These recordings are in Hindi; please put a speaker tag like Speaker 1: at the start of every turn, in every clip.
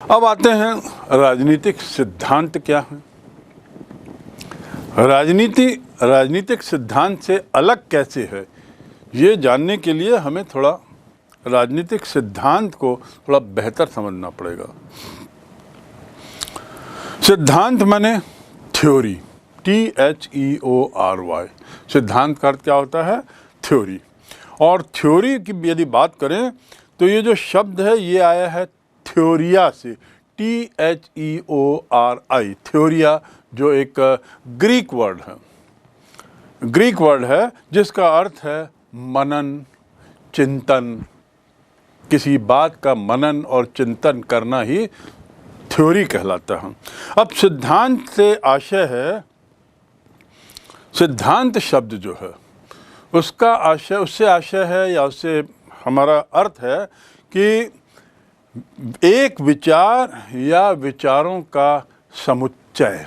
Speaker 1: अब आते हैं राजनीतिक सिद्धांत क्या है। राजनीतिक सिद्धांत से अलग कैसे है, ये जानने के लिए हमें थोड़ा राजनीतिक सिद्धांत को थोड़ा बेहतर समझना पड़ेगा। सिद्धांत माने थ्योरी, THEORY। सिद्धांत का अर्थ क्या होता है? थ्योरी। और थ्योरी की यदि बात करें तो ये जो शब्द है ये आया है थ्योरिया से, THEORI। थ्योरिया जो एक ग्रीक वर्ड है जिसका अर्थ है मनन, चिंतन। किसी बात का मनन और चिंतन करना ही थ्योरी कहलाता है। अब सिद्धांत से आशय है, सिद्धांत शब्द जो है उसका आशय, उससे आशय है या उससे हमारा अर्थ है कि एक विचार या विचारों का समुच्चय।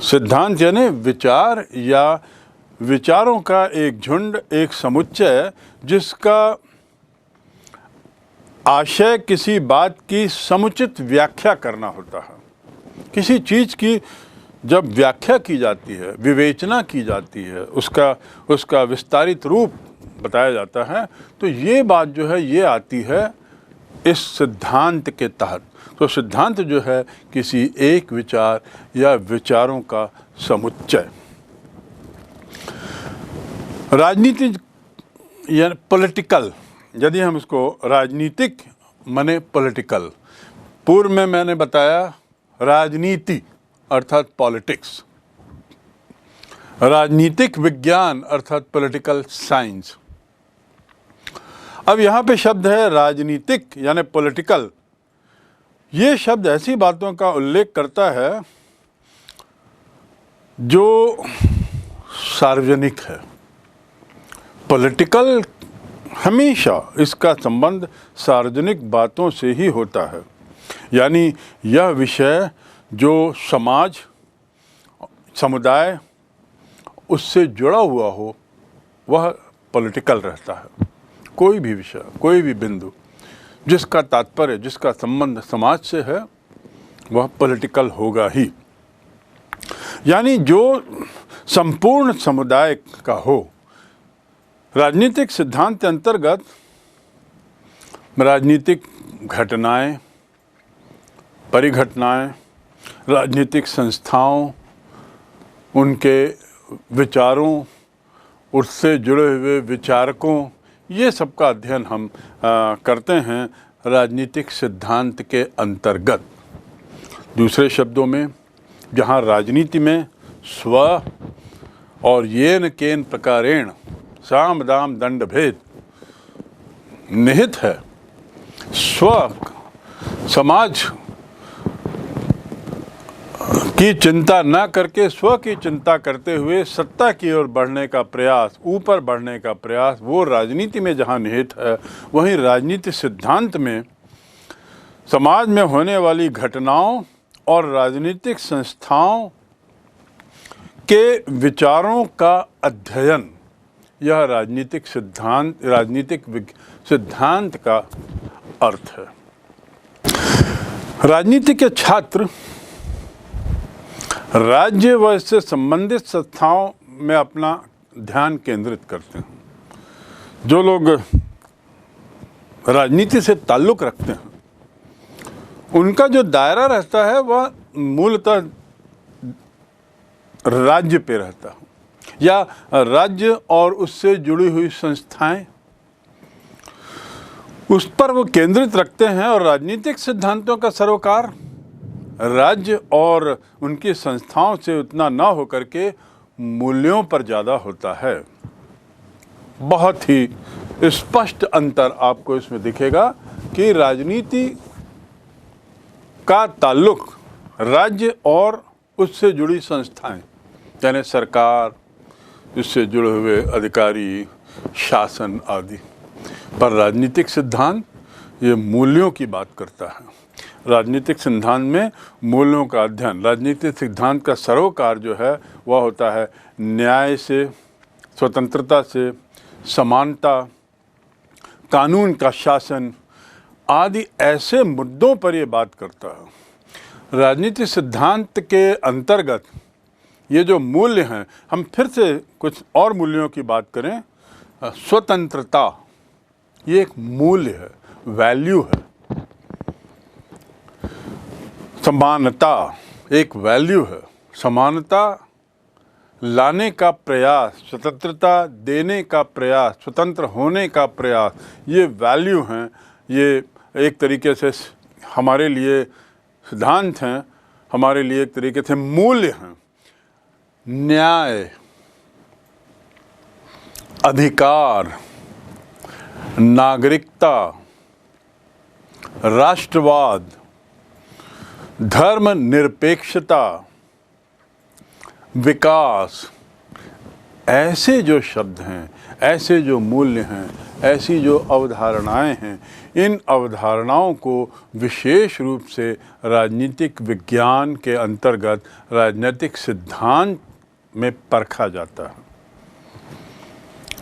Speaker 1: सिद्धांत यानी विचार या विचारों का एक झुंड, एक समुच्चय जिसका आशय किसी बात की समुचित व्याख्या करना होता है। किसी चीज़ की जब व्याख्या की जाती है, विवेचना की जाती है, उसका विस्तारित रूप बताया जाता है, तो ये बात जो है ये आती है इस सिद्धांत के तहत। तो सिद्धांत जो है किसी एक विचार या विचारों का समुच्चय। राजनीति या पॉलिटिकल, यदि हम इसको राजनीतिक माने पॉलिटिकल, पूर्व में मैंने बताया राजनीति अर्थात पॉलिटिक्स, राजनीतिक विज्ञान अर्थात पॉलिटिकल साइंस। अब यहाँ पे शब्द है राजनीतिक यानी पॉलिटिकल। ये शब्द ऐसी बातों का उल्लेख करता है जो सार्वजनिक है। पॉलिटिकल हमेशा इसका संबंध सार्वजनिक बातों से ही होता है, यानी यह विषय जो समाज, समुदाय उससे जुड़ा हुआ हो वह पॉलिटिकल रहता है। कोई भी विषय, कोई भी बिंदु जिसका तात्पर्य, जिसका संबंध समाज से है वह पॉलिटिकल होगा ही। यानी जो संपूर्ण समुदाय का हो। राजनीतिक सिद्धांत के अंतर्गत राजनीतिक घटनाएं, परिघटनाएं, राजनीतिक संस्थाओं, उनके विचारों, उससे जुड़े हुए विचारकों, ये सब का अध्ययन हम करते हैं राजनीतिक सिद्धांत के अंतर्गत। दूसरे शब्दों में, जहाँ राजनीति में स्व और येन केन प्रकारेण साम दाम दंड भेद निहित है। स्व समाज की चिंता न करके स्व की चिंता करते हुए सत्ता की ओर बढ़ने का प्रयास, ऊपर बढ़ने का प्रयास, वो राजनीति में जहाँ निहित है, वहीं राजनीति सिद्धांत में समाज में होने वाली घटनाओं और राजनीतिक संस्थाओं के विचारों का अध्ययन, यह राजनीतिक सिद्धांत का अर्थ है। राजनीति के छात्र राज्य व इससे संबंधित संस्थाओं में अपना ध्यान केंद्रित करते हैं। जो लोग राजनीति से ताल्लुक़ रखते हैं उनका जो दायरा रहता है वह मूलतः राज्य पे रहता है, या राज्य और उससे जुड़ी हुई संस्थाएं, उस पर वो केंद्रित रखते हैं। और राजनीतिक सिद्धांतों का सरोकार राज्य और उनकी संस्थाओं से उतना ना हो करके मूल्यों पर ज़्यादा होता है। बहुत ही स्पष्ट अंतर आपको इसमें दिखेगा कि राजनीति का ताल्लुक राज्य और उससे जुड़ी संस्थाएं, यानी सरकार, उससे जुड़े हुए अधिकारी, शासन आदि। पर राजनीतिक सिद्धांत ये मूल्यों की बात करता है। राजनीतिक सिद्धांत में मूल्यों का अध्ययन, राजनीतिक सिद्धांत का सरोकार जो है वह होता है न्याय से, स्वतंत्रता से, समानता, कानून का शासन, आदि ऐसे मुद्दों पर ये बात करता है। राजनीति सिद्धांत के अंतर्गत ये जो मूल्य हैं, हम फिर से कुछ और मूल्यों की बात करें। स्वतंत्रता ये एक मूल्य है, वैल्यू है। समानता एक वैल्यू है। समानता लाने का प्रयास, स्वतंत्रता देने का प्रयास, स्वतंत्र होने का प्रयास, ये वैल्यू हैं। ये एक तरीके से हमारे लिए सिद्धांत हैं, हमारे लिए एक तरीके से मूल्य हैं। न्याय, अधिकार, नागरिकता, राष्ट्रवाद, धर्मनिरपेक्षता, विकास, ऐसे जो शब्द हैं, ऐसे जो मूल्य हैं, ऐसी जो अवधारणाएं हैं, इन अवधारणाओं को विशेष रूप से राजनीतिक विज्ञान के अंतर्गत राजनीतिक सिद्धांत में परखा जाता है।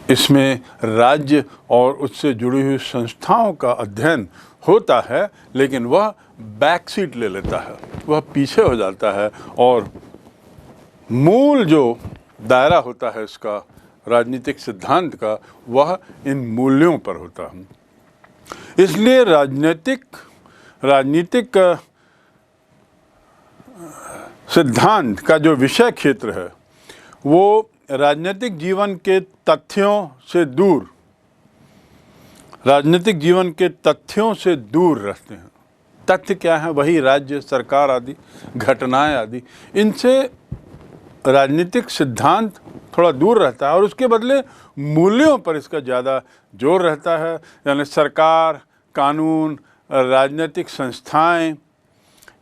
Speaker 1: इसमें राज्य और उससे जुड़ी हुई संस्थाओं का अध्ययन होता है, लेकिन वह बैक सीट ले लेता है, वह पीछे हो जाता है और मूल जो दायरा होता है इसका, राजनीतिक सिद्धांत का, वह इन मूल्यों पर होता है। इसलिए राजनीतिक सिद्धांत का जो विषय क्षेत्र है वो राजनीतिक जीवन के तथ्यों से दूर, राजनीतिक जीवन के तथ्यों से दूर रहते हैं। तथ्य क्या है? वही राज्य, सरकार आदि, घटनाएं आदि। इनसे राजनीतिक सिद्धांत थोड़ा दूर रहता है और उसके बदले मूल्यों पर इसका ज़्यादा जोर रहता है। यानी सरकार, कानून, राजनीतिक संस्थाएं,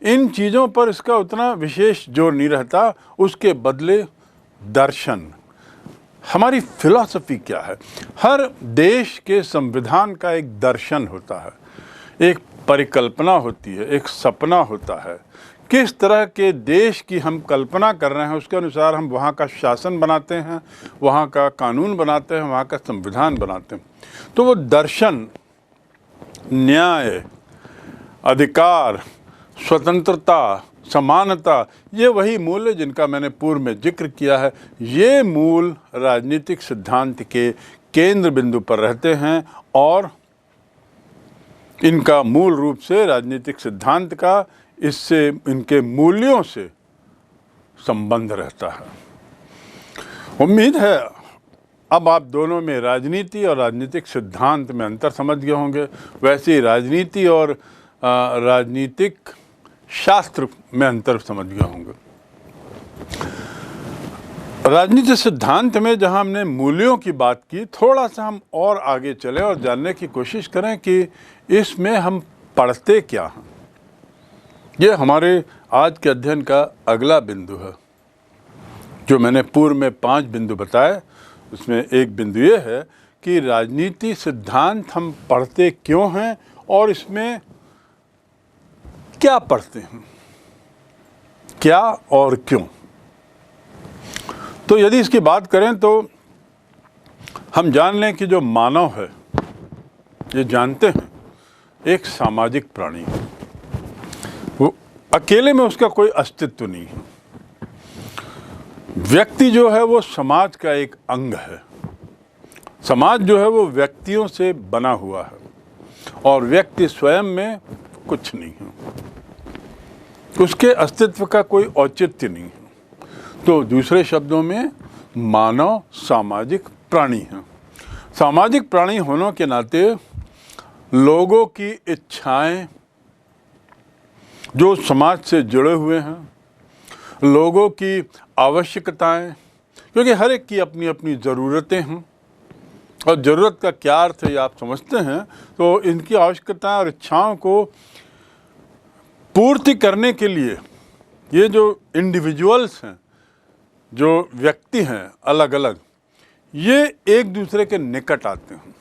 Speaker 1: इन चीज़ों पर इसका उतना विशेष जोर नहीं रहता। उसके बदले दर्शन, हमारी फिलॉसफी क्या है। हर देश के संविधान का एक दर्शन होता है, एक परिकल्पना होती है, एक सपना होता है। किस तरह के देश की हम कल्पना कर रहे हैं, उसके अनुसार हम वहाँ का शासन बनाते हैं, वहाँ का कानून बनाते हैं, वहाँ का संविधान बनाते हैं। तो वो दर्शन, न्याय, अधिकार, स्वतंत्रता, समानता, ये वही मूल्य जिनका मैंने पूर्व में जिक्र किया है। ये मूल राजनीतिक सिद्धांत के केंद्र बिंदु पर रहते हैं और इनका मूल रूप से राजनीतिक सिद्धांत का इससे, इनके मूल्यों से संबंध रहता है। उम्मीद है अब आप दोनों में राजनीति और राजनीतिक सिद्धांत में अंतर समझ गए होंगे। वैसे ही राजनीति और राजनीतिक शास्त्र में अंतर समझ गए होंगे। राजनीतिक सिद्धांत में जहां हमने मूल्यों की बात की, थोड़ा सा हम और आगे चले और जानने की कोशिश करें कि इसमें हम पढ़ते क्या हैं। ये हमारे आज के अध्ययन का अगला बिंदु है। जो मैंने पूर्व में 5 बिंदु बताए, उसमें एक बिंदु ये है कि राजनीति सिद्धांत हम पढ़ते क्यों हैं और इसमें क्या पढ़ते हैं, क्या और क्यों। तो यदि इसकी बात करें तो हम जान लें कि जो मानव है, ये जानते हैं, एक सामाजिक प्राणी है। वो अकेले में उसका कोई अस्तित्व नहीं है। व्यक्ति जो है वो समाज का एक अंग है। समाज जो है वो व्यक्तियों से बना हुआ है और व्यक्ति स्वयं में कुछ नहीं है, उसके अस्तित्व का कोई औचित्य नहीं है। तो दूसरे शब्दों में मानव सामाजिक प्राणी है। सामाजिक प्राणी होने के नाते लोगों की इच्छाएं जो समाज से जुड़े हुए हैं, लोगों की आवश्यकताएं, क्योंकि हर एक की अपनी अपनी ज़रूरतें हैं और ज़रूरत का क्या अर्थ है ये आप समझते हैं। तो इनकी आवश्यकताएं और इच्छाओं को पूर्ति करने के लिए ये जो इंडिविजुअल्स हैं, जो व्यक्ति हैं अलग अलग, ये एक दूसरे के निकट आते हैं।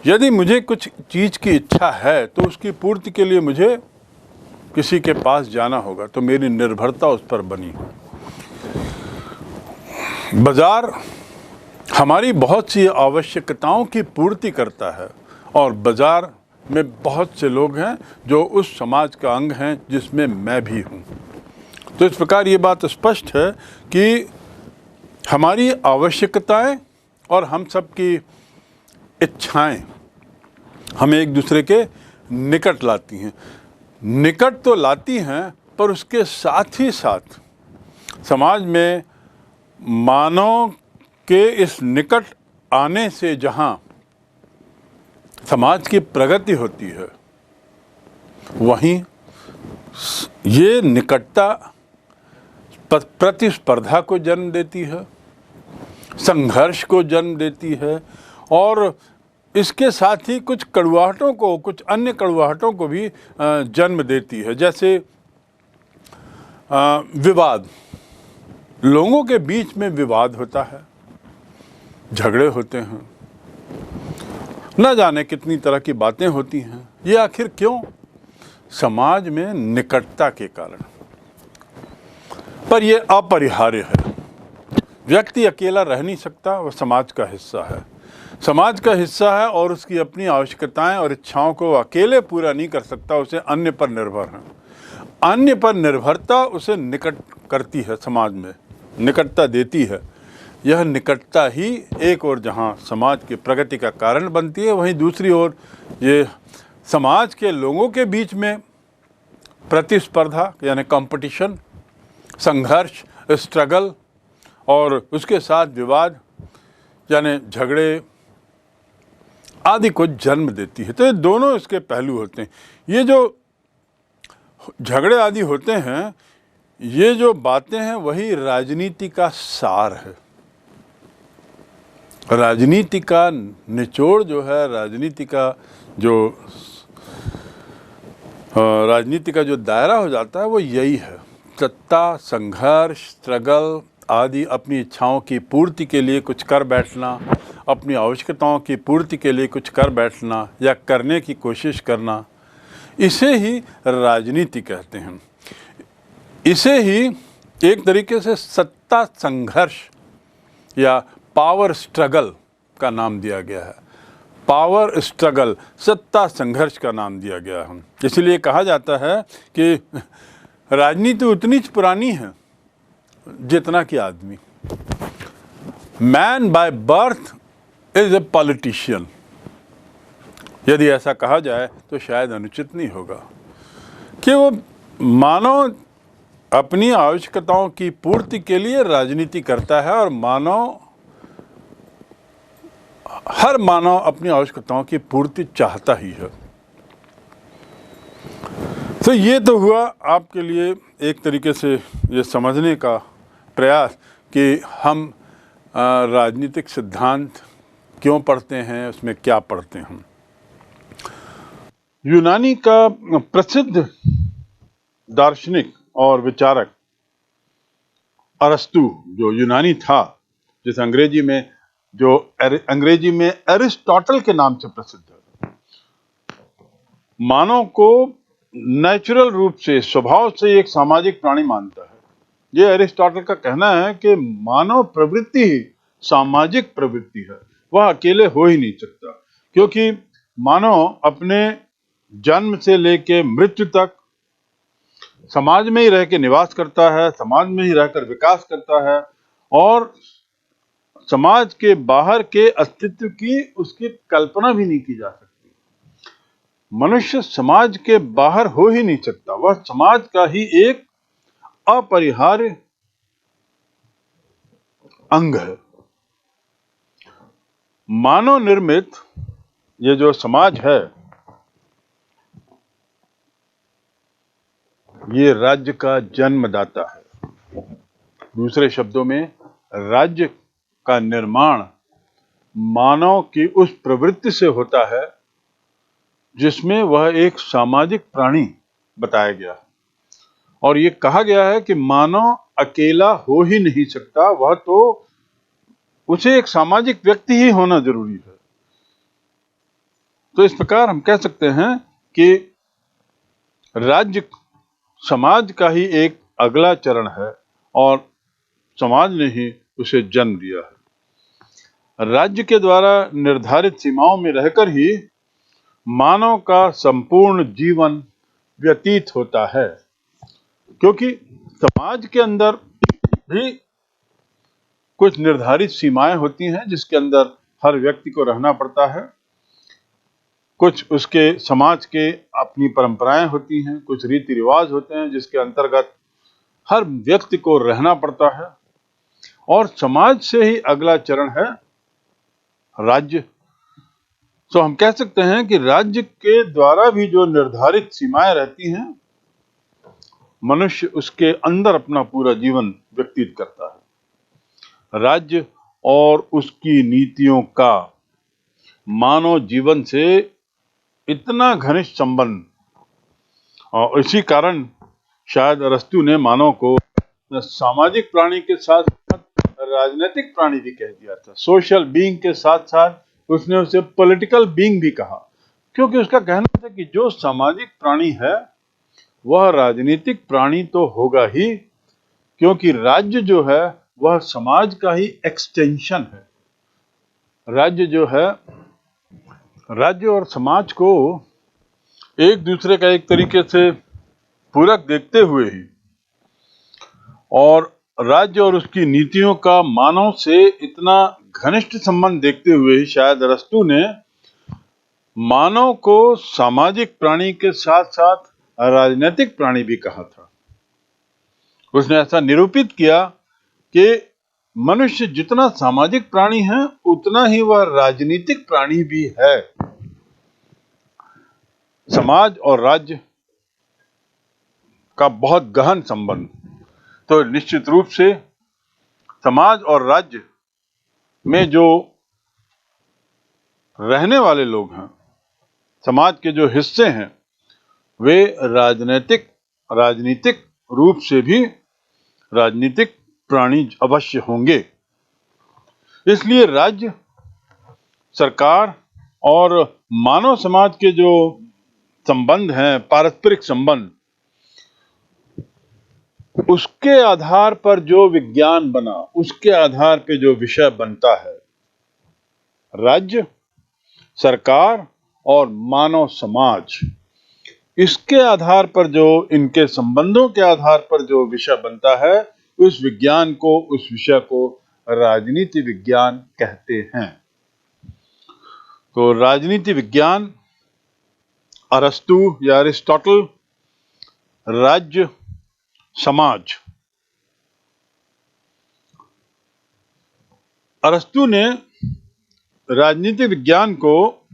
Speaker 1: यदि मुझे कुछ चीज़ की इच्छा है तो उसकी पूर्ति के लिए मुझे किसी के पास जाना होगा, तो मेरी निर्भरता उस पर बनी। बाजार हमारी बहुत सी आवश्यकताओं की पूर्ति करता है और बाजार में बहुत से लोग हैं जो उस समाज का अंग हैं जिसमें मैं भी हूँ। तो इस प्रकार ये बात स्पष्ट है कि हमारी आवश्यकताएं और हम सब की इच्छाएं हमें एक दूसरे के निकट लाती हैं। निकट तो लाती हैं, पर उसके साथ ही साथ समाज में मानव के इस निकट आने से जहाँ समाज की प्रगति होती है, वहीं ये निकटता प्रतिस्पर्धा को जन्म देती है, संघर्ष को जन्म देती है और इसके साथ ही कुछ कड़वाहटों को, कुछ अन्य कड़वाहटों को भी जन्म देती है। जैसे विवाद, लोगों के बीच में विवाद होता है, झगड़े होते हैं, न जाने कितनी तरह की बातें होती हैं। ये आखिर क्यों? समाज में निकटता के कारण। पर यह अपरिहार्य है। व्यक्ति अकेला रह नहीं सकता, वह समाज का हिस्सा है। समाज का हिस्सा है और उसकी अपनी आवश्यकताएं और इच्छाओं को अकेले पूरा नहीं कर सकता, उसे अन्य पर निर्भर है। अन्य पर निर्भरता उसे निकट करती है, समाज में निकटता देती है। यह निकटता ही एक ओर जहां समाज की प्रगति का कारण बनती है, वहीं दूसरी ओर ये समाज के लोगों के बीच में प्रतिस्पर्धा यानी कंपटीशन, संघर्ष, स्ट्रगल और उसके साथ विवाद यानी झगड़े आदि को जन्म देती है। तो ये दोनों इसके पहलू होते हैं। ये जो झगड़े आदि होते हैं, ये जो बातें हैं, वही राजनीति का सार है। राजनीति का निचोड़ जो है, राजनीति का जो दायरा हो जाता है, वो यही है। सत्ता, संघर्ष, स्ट्रगल आदि, अपनी इच्छाओं की पूर्ति के लिए कुछ कर बैठना, अपनी आवश्यकताओं की पूर्ति के लिए कुछ कर बैठना या करने की कोशिश करना, इसे ही राजनीति कहते हैं। इसे ही एक तरीके से सत्ता संघर्ष या पावर स्ट्रगल का नाम दिया गया है। पावर स्ट्रगल, सत्ता संघर्ष का नाम दिया गया है। इसलिए कहा जाता है कि राजनीति उतनी पुरानी है जितना कि आदमी। Man by birth is a politician. यदि ऐसा कहा जाए तो शायद अनुचित नहीं होगा कि वो मानव अपनी आवश्यकताओं की पूर्ति के लिए राजनीति करता है और हर मानव अपनी आवश्यकताओं की पूर्ति चाहता ही है। तो ये तो हुआ आपके लिए एक तरीके से ये समझने का प्रयास कि हम राजनीतिक सिद्धांत क्यों पढ़ते हैं, उसमें क्या पढ़ते हैं। यूनानी का प्रसिद्ध दार्शनिक और विचारक अरस्तु, जो यूनानी था, जिसे अंग्रेजी में एरिस्टोटल के नाम से प्रसिद्ध है, मानव को नेचुरल रूप से, स्वभाव से एक सामाजिक प्राणी मानता है। यह एरिस्टोटल का कहना है कि मानव प्रवृत्ति ही सामाजिक प्रवृत्ति है, वह अकेले हो ही नहीं सकता, क्योंकि मानव अपने जन्म से लेकर मृत्यु तक समाज में ही रह के निवास करता है, समाज में ही रहकर विकास करता है और समाज के बाहर के अस्तित्व की उसकी कल्पना भी नहीं की जा सकती। मनुष्य समाज के बाहर हो ही नहीं सकता, वह समाज का ही एक अपरिहार्य अंग है। मानव निर्मित ये जो समाज है, ये राज्य का जन्मदाता है। दूसरे शब्दों में, राज्य का निर्माण मानव की उस प्रवृत्ति से होता है जिसमें वह एक सामाजिक प्राणी बताया गया है। और ये कहा गया है कि मानव अकेला हो ही नहीं सकता, वह तो उसे एक सामाजिक व्यक्ति ही होना जरूरी है। तो इस प्रकार हम कह सकते हैं कि राज्य समाज का ही एक अगला चरण है और समाज ने ही उसे जन्म दिया है। राज्य के द्वारा निर्धारित सीमाओं में रहकर ही मानव का संपूर्ण जीवन व्यतीत होता है, क्योंकि समाज के अंदर भी कुछ निर्धारित सीमाएं होती हैं जिसके अंदर हर व्यक्ति को रहना पड़ता है। कुछ उसके समाज के अपनी परंपराएं होती हैं, कुछ रीति रिवाज होते हैं जिसके अंतर्गत हर व्यक्ति को रहना पड़ता है। और समाज से ही अगला चरण है राज्य। तो हम कह सकते हैं कि राज्य के द्वारा भी जो निर्धारित सीमाएं रहती हैं, मनुष्य उसके अंदर अपना पूरा जीवन व्यतीत करता है। राज्य और उसकी नीतियों का मानव जीवन से इतना घनिष्ठ संबंध, और इसी कारण शायद अरस्तु ने मानव को सामाजिक प्राणी के साथ राजनीतिक प्राणी भी कह दिया था। सोशल बीइंग के साथ साथ उसने उसे पॉलिटिकल बीइंग भी कहा, क्योंकि उसका कहना था कि जो सामाजिक प्राणी है वह राजनीतिक प्राणी तो होगा ही, क्योंकि राज्य जो है वह समाज का ही एक्सटेंशन है। राज्य जो है, राज्य और समाज को एक दूसरे का एक तरीके से पूरक देखते हुए ही, और राज्य और उसकी नीतियों का मानव से इतना घनिष्ठ संबंध देखते हुए ही शायद अरस्तु ने मानव को सामाजिक प्राणी के साथ साथ राजनीतिक प्राणी भी कहा था। उसने ऐसा निरूपित किया कि मनुष्य जितना सामाजिक प्राणी है उतना ही वह राजनीतिक प्राणी भी है। समाज और राज्य का बहुत गहन संबंध, तो निश्चित रूप से समाज और राज्य में जो रहने वाले लोग हैं, समाज के जो हिस्से हैं, वे राजनीतिक रूप से भी राजनीतिक प्राणी अवश्य होंगे। इसलिए राज्य, सरकार और मानव समाज के जो संबंध हैं, पारस्परिक संबंध, उसके आधार पर जो विज्ञान बना, उसके आधार पर जो विषय बनता है, राज्य, सरकार और मानव समाज, इसके आधार पर जो, इनके संबंधों के आधार पर जो विषय बनता है, उस विज्ञान को, उस विषय को राजनीति विज्ञान कहते हैं। तो राजनीति विज्ञान, अरस्तु या अरिस्टोटल, राज्य, समाज। अरस्तु ने राजनीति विज्ञान को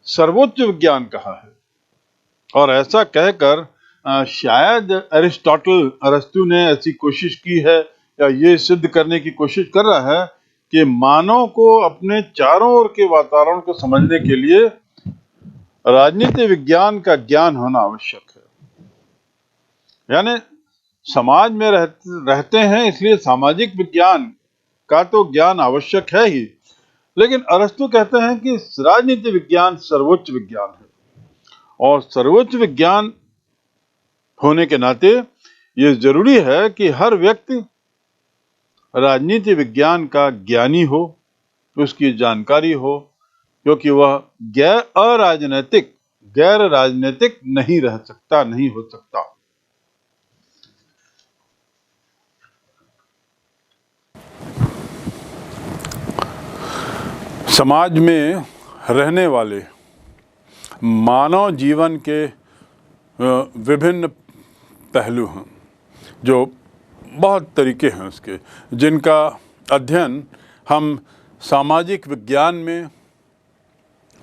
Speaker 1: सर्वोच्च विज्ञान कहा है, और ऐसा कहकर शायद अरस्तु ने ऐसी कोशिश की है या ये सिद्ध करने की कोशिश कर रहा है कि मानव को अपने चारों ओर के वातावरण को समझने के लिए राजनीति विज्ञान का ज्ञान होना आवश्यक है। यानी समाज में रहते हैं, इसलिए सामाजिक विज्ञान का तो ज्ञान आवश्यक है ही, लेकिन अरस्तु कहते हैं कि राजनीति विज्ञान सर्वोच्च विज्ञान है, और सर्वोच्च विज्ञान होने के नाते ये जरूरी है कि हर व्यक्ति राजनीति विज्ञान का ज्ञानी हो, उसकी जानकारी हो, क्योंकि वह गैर राजनीतिक नहीं रह सकता, नहीं हो सकता। समाज में रहने वाले मानव जीवन के विभिन्न पहलू हैं, जो बहुत तरीके हैं उसके, जिनका अध्ययन हम सामाजिक विज्ञान में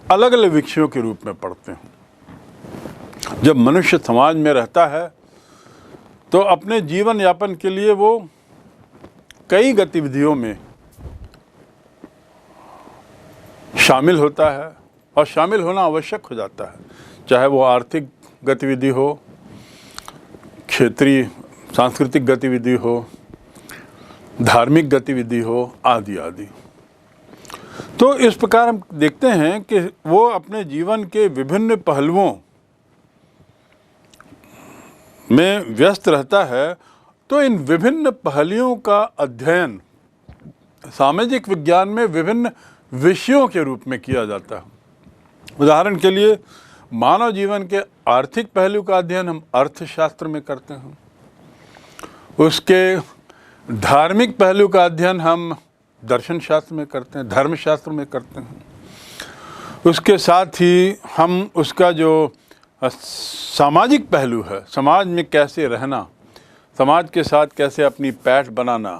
Speaker 1: अलग अलग विषयों के रूप में पढ़ते हैं। जब मनुष्य समाज में रहता है तो अपने जीवन यापन के लिए वो कई गतिविधियों में शामिल होता है, और शामिल होना आवश्यक हो जाता है, चाहे वो आर्थिक गतिविधि हो, क्षेत्रीय सांस्कृतिक गतिविधि हो, धार्मिक गतिविधि हो, आदि आदि। तो इस प्रकार हम देखते हैं कि वो अपने जीवन के विभिन्न पहलुओं में व्यस्त रहता है। तो इन विभिन्न पहलुओं का अध्ययन सामाजिक विज्ञान में विभिन्न विषयों के रूप में किया जाता है। उदाहरण के लिए मानव जीवन के आर्थिक पहलू का अध्ययन हम अर्थशास्त्र में करते हैं, उसके धार्मिक पहलू का अध्ययन हम दर्शन शास्त्र में करते हैं, धर्मशास्त्र में करते हैं। उसके साथ ही हम उसका जो सामाजिक पहलू है, समाज में कैसे रहना, समाज के साथ कैसे अपनी पैठ बनाना,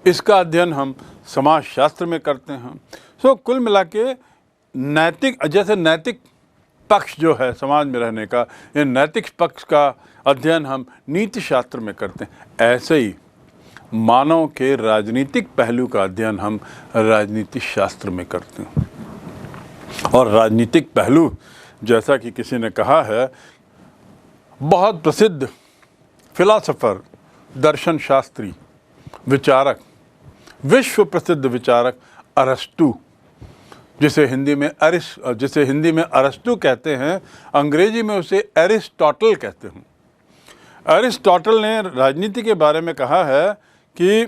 Speaker 1: इसका अध्ययन हम समाजशास्त्र में करते हैं। सो कुल मिला के नैतिक, जैसे नैतिक पक्ष जो है समाज में रहने का, ये नैतिक पक्ष का अध्ययन हम नीति शास्त्र में करते हैं। ऐसे ही मानव के राजनीतिक पहलू का अध्ययन हम राजनीति शास्त्र में करते हैं। और राजनीतिक पहलू, जैसा कि किसी ने कहा है, बहुत प्रसिद्ध फिलॉसफर, दर्शन शास्त्री, विचारक, विश्व प्रसिद्ध विचारक अरस्तू, जिसे हिंदी में अरस्तू कहते हैं, अंग्रेजी में उसे एरिस्टोटल कहते हैं। एरिस्टोटल ने राजनीति के बारे में कहा है कि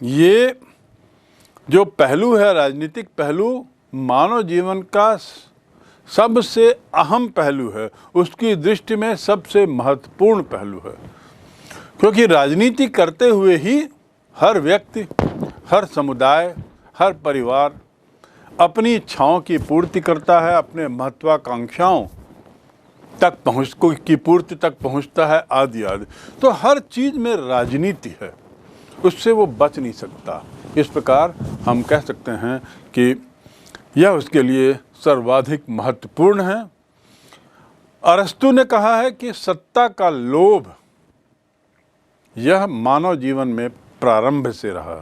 Speaker 1: ये जो पहलू है, राजनीतिक पहलू, मानव जीवन का सबसे अहम पहलू है, उसकी दृष्टि में सबसे महत्वपूर्ण पहलू है। क्योंकि राजनीति करते हुए ही हर व्यक्ति, हर समुदाय, हर परिवार अपनी इच्छाओं की पूर्ति करता है, अपने महत्वाकांक्षाओं की पूर्ति तक पहुंचता है, आदि आदि। तो हर चीज़ में राजनीति है, उससे वो बच नहीं सकता। इस प्रकार हम कह सकते हैं कि यह उसके लिए सर्वाधिक महत्वपूर्ण है। अरस्तू ने कहा है कि सत्ता का लोभ यह मानव जीवन में प्रारंभ से रहा,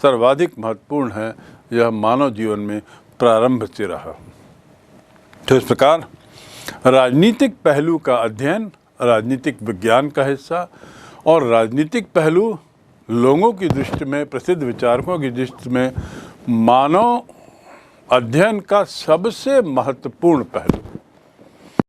Speaker 1: सर्वाधिक महत्वपूर्ण है, यह मानव जीवन में प्रारंभ से रहा। तो इस प्रकार राजनीतिक पहलू का अध्ययन राजनीतिक विज्ञान का हिस्सा, और राजनीतिक पहलू लोगों की दृष्टि में, प्रसिद्ध विचारकों की दृष्टि में मानव अध्ययन का सबसे महत्वपूर्ण पहलू।